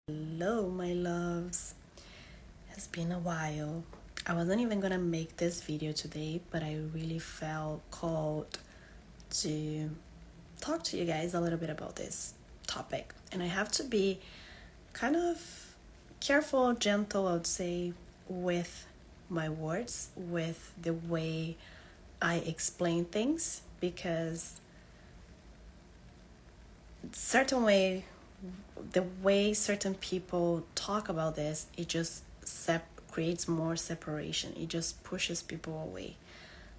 Hello, my loves. It's been a while. I wasn't even gonna make this video today, but I really felt called to talk to you guys a little bit about this topic. And I have to be kind of careful, gentle, I would say, with my words, with the way I explain things, because certain way the way certain people talk about this, it just creates more separation. It just pushes people away.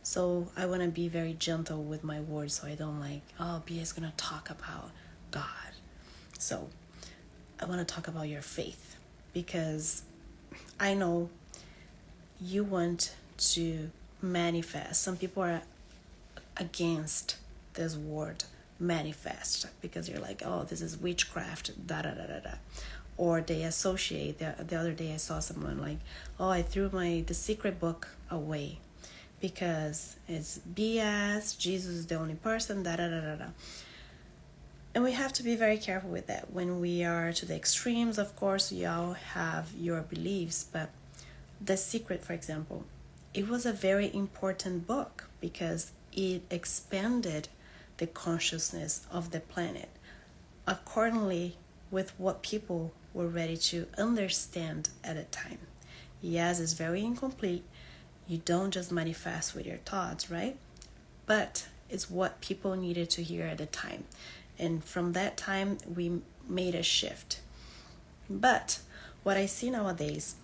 So I want to be very gentle with my words, so I don't Bia is gonna talk about God. So I want to talk about your faith, because I know you want to manifest. Some people are against this word manifest, because you're like, oh, this is witchcraft, da da da da da. Or they associate, the other day I saw someone like, oh, I threw the secret book away because it's BS, Jesus is the only person, da da da da da. And we have to be very careful with that. When we are to the extremes, of course, you all have your beliefs, but The Secret, for example, it was a very important book because it expanded the consciousness of the planet accordingly with what people were ready to understand at a time. Yes, it's very incomplete. You don't just manifest with your thoughts, right? But it's what people needed to hear at the time. And from that time, we made a shift. But what I see nowadays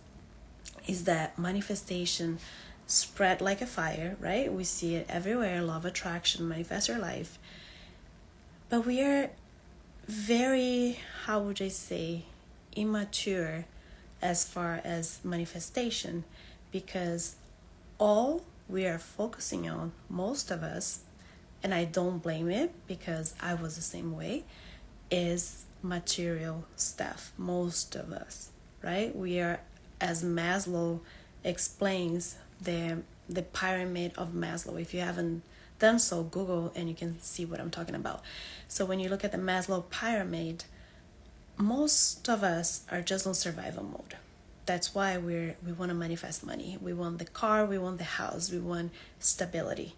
is that manifestation spread like a fire, right? We see it everywhere. Law of attraction, manifest your life. But we are very, how would I say, immature as far as manifestation, because all we are focusing on, most of us, and I don't blame it because I was the same way, is material stuff. Most of us, right? We are, as Maslow explains, the pyramid of Maslow. If you haven't done so, Google and you can see what I'm talking about. So when you look at the Maslow pyramid, most of us are just on survival mode. That's why we want to manifest money. We want the car, we want the house, we want stability.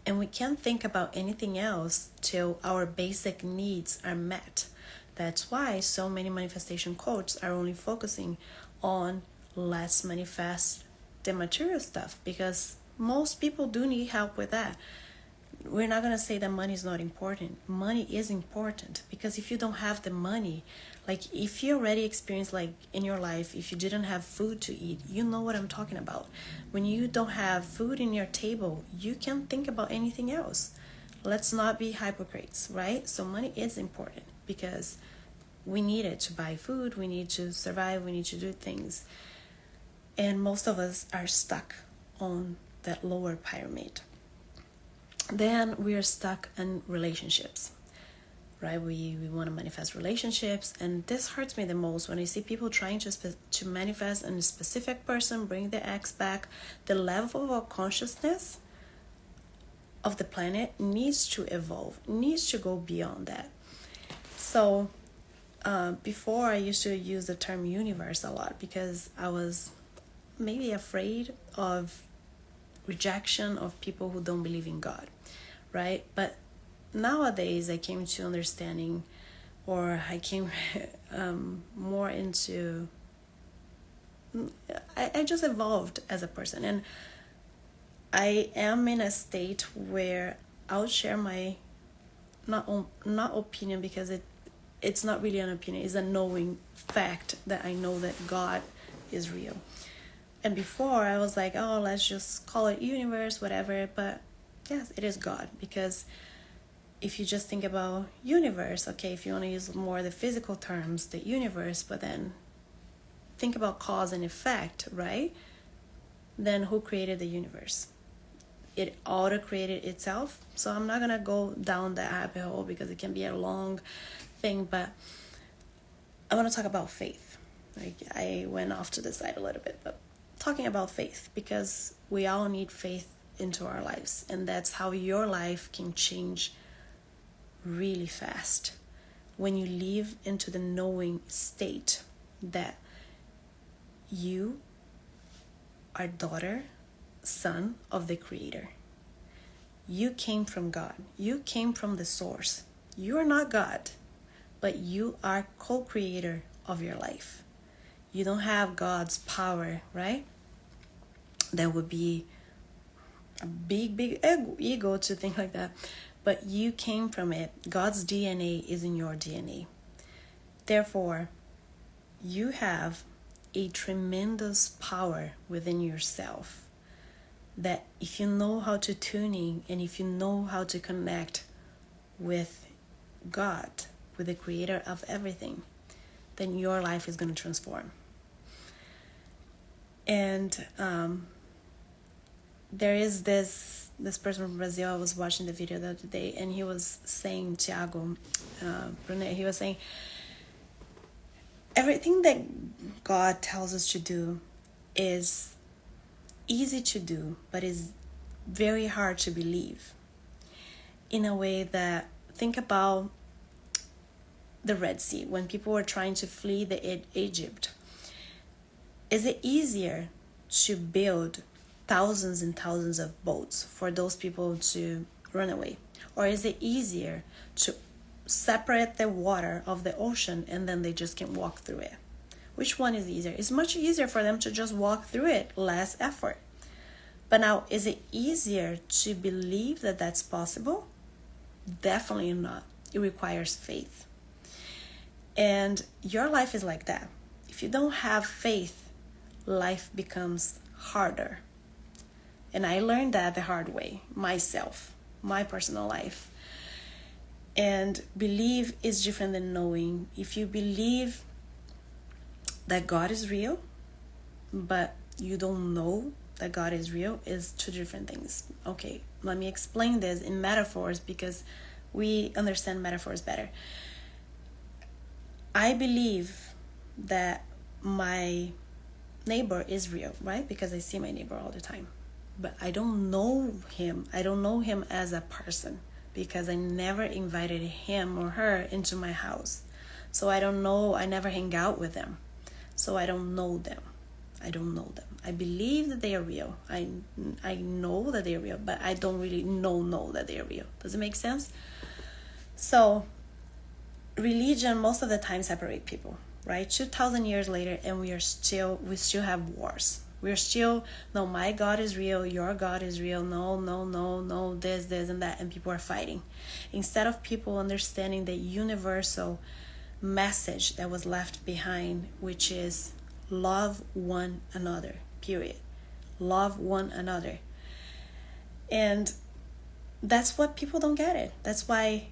And we can't think about anything else till our basic needs are met. That's why so many manifestation coaches are only focusing on let's manifest the material stuff, because most people do need help with that. We're not going to say that money is not important. Money is important, because if you don't have the money, like if you already experienced, like in your life, if you didn't have food to eat, you know what I'm talking about. When you don't have food in your table, you can't think about anything else. Let's not be hypocrites, right? So money is important because we need it to buy food, we need to survive, we need to do things. And most of us are stuck on that lower pyramid. Then we are stuck in relationships, right? We want to manifest relationships, and this hurts me the most when I see people trying to manifest in a specific person, bring the ex back. The level of consciousness of the planet needs to evolve, needs to go beyond that. So before, I used to use the term universe a lot because I was maybe afraid of rejection of people who don't believe in God, right? But nowadays I came to understanding, or I came more into, I just evolved as a person, and I am in a state where I'll share my not opinion, because it's not really an opinion, it's a knowing fact that I know that God is real. And before I was like, oh, let's just call it universe, whatever. But yes, it is God, because if you just think about universe, okay, if you want to use more the physical terms, the universe, but then think about cause and effect, right? Then who created the universe? It auto-created itself. So I'm not going to go down that rabbit hole because it can be a long thing, but I want to talk about faith. Like, I went off to the side a little bit, but talking about faith, because we all need faith into our lives, and that's how your life can change really fast when you live into the knowing state. that you are daughter, son of the Creator. You came from God. You came from the source. You are not God, but you are co-creator of your life. You don't have God's power, right? That would be a big ego to think like that. But you came from it. God's DNA is in your DNA. Therefore, you have a tremendous power within yourself that if you know how to tune in and if you know how to connect with God, with the Creator of everything, then your life is going to transform. And there is this person from Brazil. I was watching the video the other day, and he was saying, Tiago Brunet, he was saying, everything that God tells us to do is easy to do, but is very hard to believe. In a way that, think about the Red Sea, when people were trying to flee Egypt. Is it easier to build thousands and thousands of boats for those people to run away? Or is it easier to separate the water of the ocean and then they just can walk through it? Which one is easier? It's much easier for them to just walk through it, less effort. But now, is it easier to believe that that's possible? Definitely not. It requires faith. And your life is like that. If you don't have faith, life becomes harder. And I learned that the hard way, myself, my personal life. And believe is different than knowing. If you believe that God is real, but you don't know that God is real, is two different things. Okay, let me explain this in metaphors because we understand metaphors better. I believe that my neighbor is real, right? Because I see my neighbor all the time. But I don't know him. I don't know him as a person because I never invited him or her into my house. So I don't know. I never hang out with them. So I don't know them. I don't know them. I believe that they are real. I know that they are real, but I don't really know that they are real. Does it make sense? So religion most of the time separate people, right? 2,000 years later, and we still have wars. We're still, no, my God is real, your God is real, no, this, and that, and people are fighting. Instead of people understanding the universal message that was left behind, which is love one another, period. Love one another. And that's what people don't get it. That's why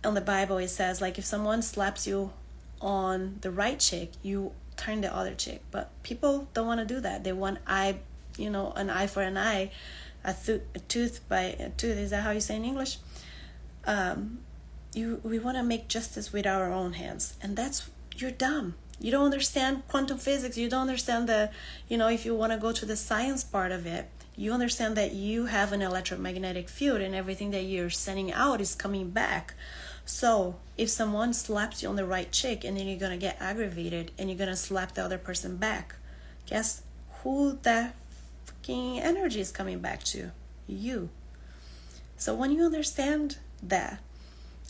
on the Bible it says, like, if someone slaps you on the right cheek, you turn the other cheek. But people don't want to do that. They want an eye for an eye, a tooth by a tooth. Is that how you say in English? We want to make justice with our own hands, and you're dumb. You don't understand quantum physics. You don't understand if you want to go to the science part of it, you understand that you have an electromagnetic field and everything that you're sending out is coming back. So if someone slaps you on the right cheek and then you're going to get aggravated and you're going to slap the other person back, guess who that fucking energy is coming back to? You. So when you understand that,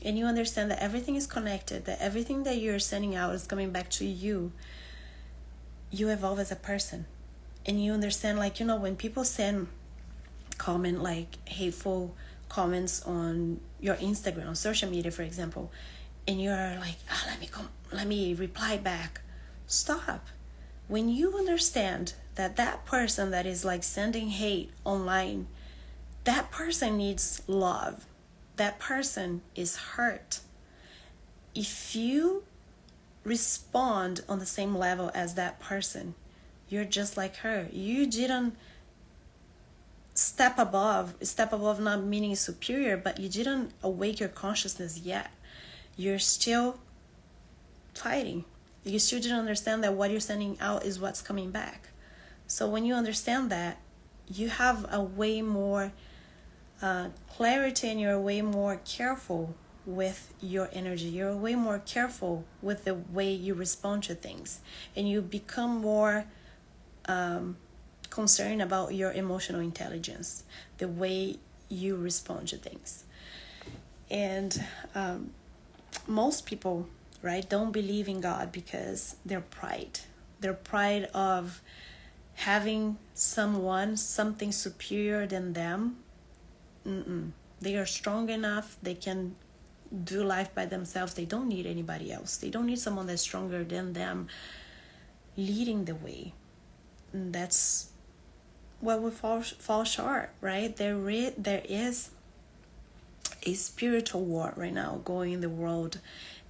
and you understand that everything is connected, that everything that you're sending out is coming back to you, you evolve as a person. And you understand, when people send hateful comments on your Instagram, on social media, for example, and you're like, let me reply back. Stop. When you understand that person that is sending hate online, that person needs love. That person is hurt. If you respond on the same level as that person, you're just like her. You didn't step above not meaning superior, but you didn't awake your consciousness yet. You're still fighting. You still didn't understand that what you're sending out is what's coming back. So when you understand that, you have a way more clarity and you're way more careful with your energy. You're way more careful with the way you respond to things, and you become more concerned about your emotional intelligence, the way you respond to things. And most people, right, don't believe in God because their pride of having something superior than them. They are strong enough. They can do life by themselves. They don't need anybody else. They don't need someone that's stronger than them leading the way. And that's what we fall short, right? There is a spiritual war right now going in the world,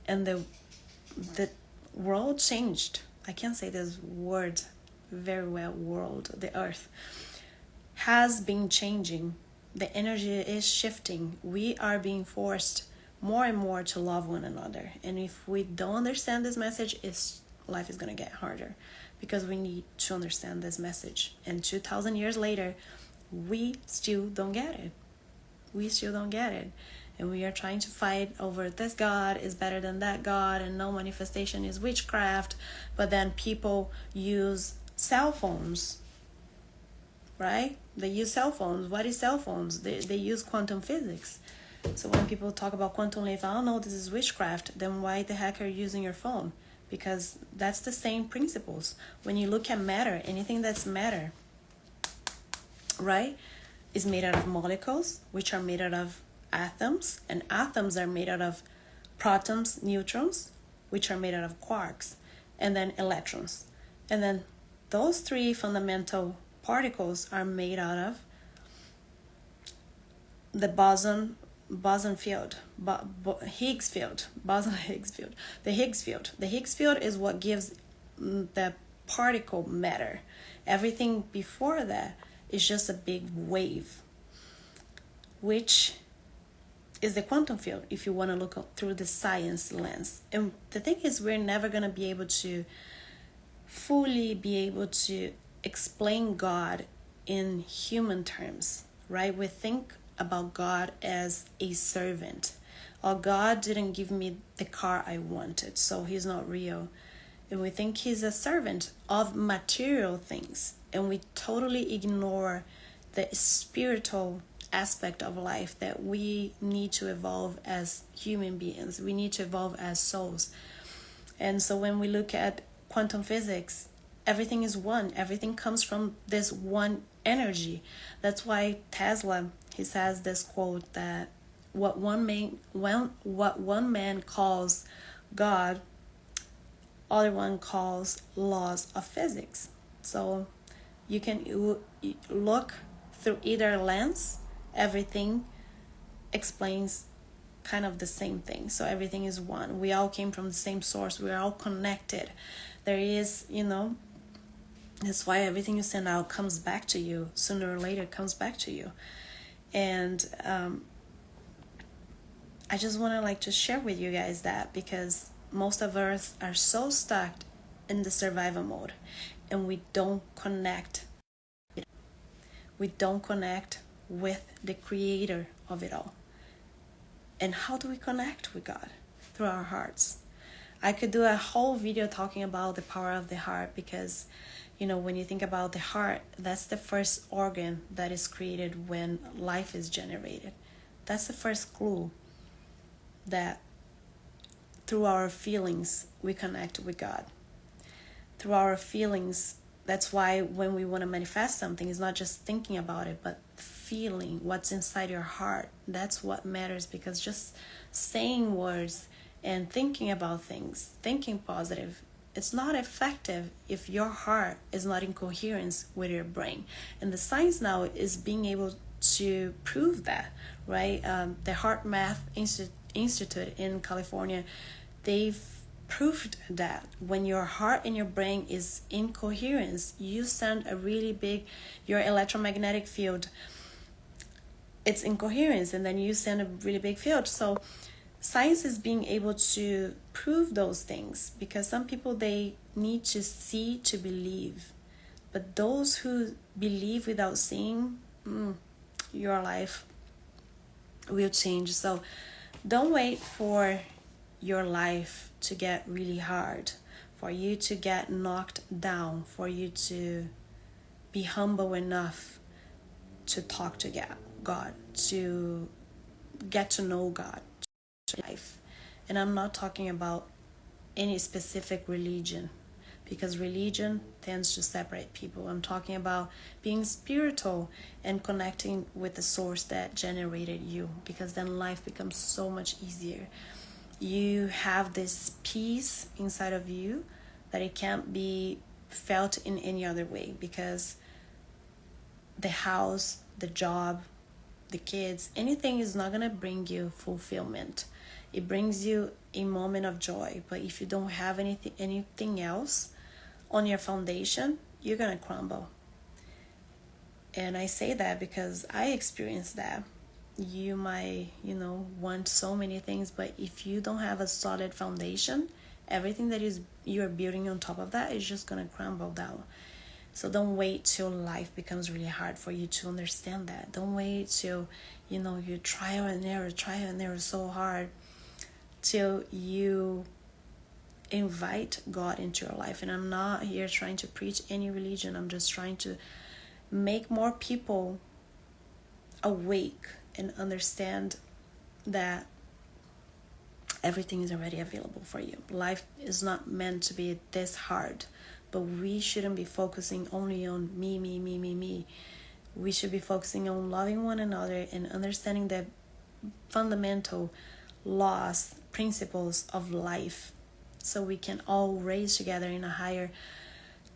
and the world changed. I can't say this word very well. The earth has been changing. The energy is shifting. We are being forced more and more to love one another. And if we don't understand this message, life is going to get harder, because we need to understand this message. And 2,000 years later, we still don't get it. And we are trying to fight over this God is better than that God, and no manifestation is witchcraft. But then people use cell phones, right? They use cell phones. What is cell phones? They use quantum physics. So when people talk about quantum leap, I don't know, this is witchcraft. Then why the heck are you using your phone? Because that's the same principles. When you look at matter, anything that's matter, right, is made out of molecules, which are made out of atoms, and atoms are made out of protons, neutrons, which are made out of quarks, and then electrons. And then those three fundamental particles are made out of the boson field, Higgs field, boson Higgs field, the Higgs field. The Higgs field is what gives the particle matter. Everything before that is just a big wave, which is the quantum field, if you want to look through the science lens. And the thing is, we're never going to be able to fully explain God in human terms, right? We think about God as a servant. Oh, God didn't give me the car I wanted, so he's not real. And we think he's a servant of material things, and we totally ignore the spiritual aspect of life, that we need to evolve as human beings. We need to evolve as souls. And so when we look at quantum physics, everything is one. Everything comes from this one energy. That's why Tesla, he says this quote that what one man calls God, other one calls laws of physics. So you can look through either lens. Everything explains kind of the same thing. So everything is one. We all came from the same source. We are all connected. There is, that's why everything you send out comes back to you. Sooner or later, it comes back to you. And I just want to share with you guys that, because most of us are so stuck in the survival mode, and we don't connect. We don't connect with the creator of it all. And how do we connect with God? Through our hearts. I could do a whole video talking about the power of the heart, because when you think about the heart, that's the first organ that is created when life is generated. That's the first clue that through our feelings we connect with God. Through our feelings, that's why when we want to manifest something, it's not just thinking about it, but feeling what's inside your heart. That's what matters, because just saying words and thinking about things, thinking positive, it's not effective if your heart is not in coherence with your brain. And the science now is being able to prove that, right? The Heart Math Institute in California, they've proved that when your heart and your brain is in coherence, you send a really big, your electromagnetic field, it's in coherence, and then you send a really big field. So science is being able to prove those things, because some people, they need to see to believe. But those who believe without seeing, your life will change. So Don't wait for your life to get really hard, for you to get knocked down, for you to be humble enough to talk to God, to get to know God, to life. And I'm not talking about any specific religion, because religion tends to separate people. I'm talking about being spiritual and connecting with the source that generated you, because then life becomes so much easier. You have this peace inside of you that it can't be felt in any other way, because the house, the job, the kids, anything is not going to bring you fulfillment. It brings you a moment of joy, but if you don't have anything else on your foundation, you're going to crumble. And I say that because I experienced that. You might, want so many things, but if you don't have a solid foundation, everything that you're building on top of that is just going to crumble down. So don't wait till life becomes really hard for you to understand that. Don't wait till, you trial and error so hard till you invite God into your life. And I'm not here trying to preach any religion. I'm just trying to make more people awake and understand that everything is already available for you. Life is not meant to be this hard, but we shouldn't be focusing only on me. We should be focusing on loving one another and understanding the fundamental laws, principles of life, so we can all raise together in a higher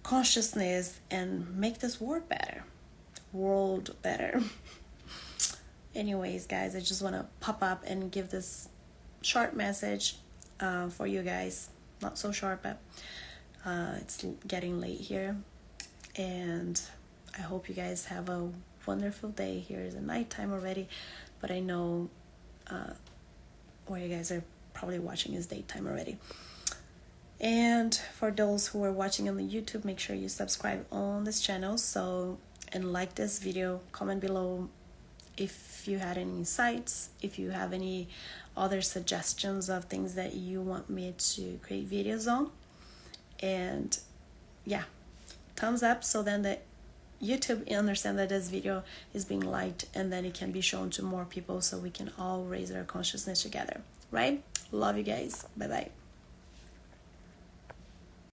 consciousness and make this world better. Anyways, guys, I just want to pop up and give this short message for you guys. Not so short, but it's getting late here, and I hope you guys have a wonderful day. Here is the nighttime already, but I know where you guys are probably watching is daytime already. And for those who are watching on the YouTube, make sure you subscribe on this channel, and like this video. Comment below if you had any insights, if you have any other suggestions of things that you want me to create videos on. And yeah, thumbs up, so then the YouTube understand that this video is being liked, and then it can be shown to more people, so we can all raise our consciousness together, right? Love you guys. Bye bye.